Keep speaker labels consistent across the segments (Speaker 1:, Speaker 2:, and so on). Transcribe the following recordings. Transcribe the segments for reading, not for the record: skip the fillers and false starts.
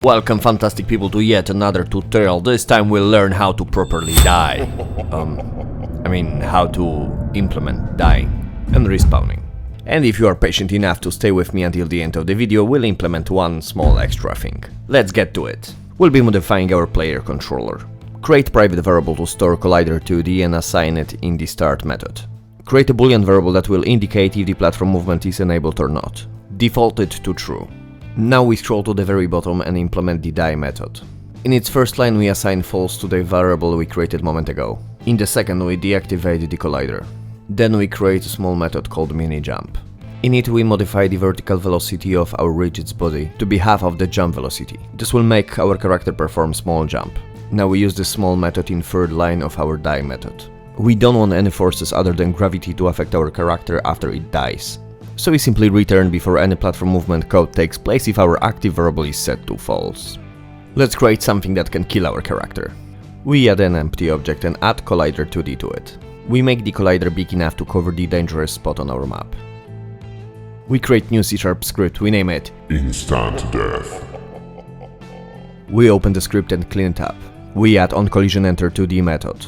Speaker 1: Welcome fantastic people to yet another tutorial. This time we'll learn how to properly die. How to implement dying and respawning. And if you are patient enough to stay with me until the end of the video, we'll implement one small extra thing. Let's get to it. We'll be modifying our player controller. Create private variable to store collider2D and assign it in the start method. Create a boolean variable that will indicate if the platform movement is enabled or not. Default it to true. Now we scroll to the very bottom and implement the die method. In its first line we assign false to the variable we created a moment ago. In the second we deactivate the collider. Then we create a small method called minijump. In it we modify the vertical velocity of our rigid's body to be half of the jump velocity. This will make our character perform small jump. Now we use this small method in third line of our die method. We don't want any forces other than gravity to affect our character after it dies. So we simply return before any platform movement code takes place if our active variable is set to false. Let's create something that can kill our character. We add an empty object and add collider2D to it. We make the collider big enough to cover the dangerous spot on our map. We create new C# script, we name it
Speaker 2: Instant Death.
Speaker 1: We open the script and clean it up. We add onCollisionEnter to the method.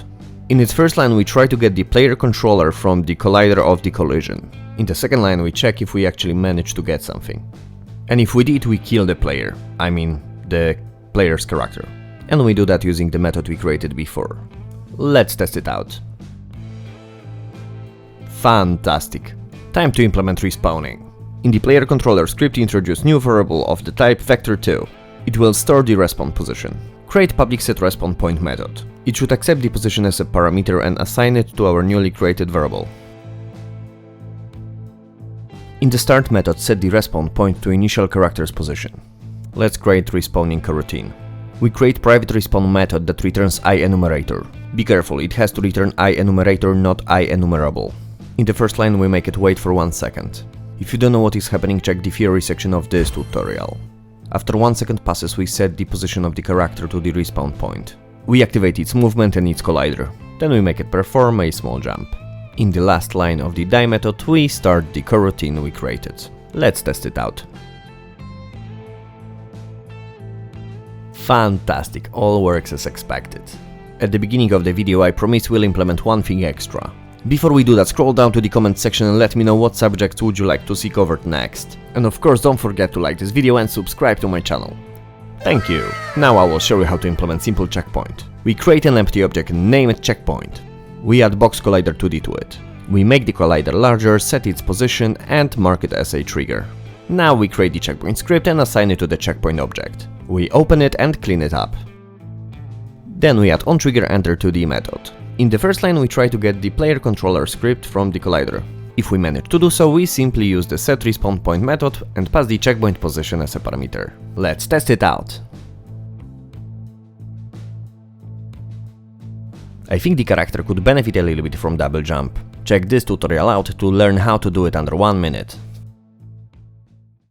Speaker 1: In its first line we try to get the player controller from the collider of the collision. In the second line we check if we actually managed to get something. And if we did, we kill the player, the player's character. And we do that using the method we created before. Let's test it out. Fantastic! Time to implement respawning. In the player controller script introduce new variable of the type vector2. It will store the respawn position. Create public set respawn point method. It should accept the position as a parameter and assign it to our newly created variable. In the start method, set the respawn point to initial character's position. Let's create respawning coroutine. We create private respawn method that returns IEnumerator. Be careful, it has to return IEnumerator, not IEnumerable. In the first line we make it wait for 1 second. If you don't know what is happening, check the theory section of this tutorial. After 1 second passes, we set the position of the character to the respawn point. We activate its movement and its collider. Then we make it perform a small jump. In the last line of the die method, we start the coroutine we created. Let's test it out. Fantastic, all works as expected. At the beginning of the video I promised we'll implement one thing extra. Before we do that, scroll down to the comment section and let me know what subjects would you like to see covered next. And of course don't forget to like this video and subscribe to my channel. Thank you! Now I will show you how to implement simple checkpoint. We create an empty object and name it checkpoint. We add box collider2D to it. We make the collider larger, set its position and mark it as a trigger. Now we create the checkpoint script and assign it to the checkpoint object. We open it and clean it up. Then we add onTriggerEnter to the method. In the first line we try to get the player controller script from the collider. If we manage to do so, we simply use the setRespawnPoint method and pass the checkpoint position as a parameter. Let's test it out. I think the character could benefit a little bit from double jump. Check this tutorial out to learn how to do it under 1 minute.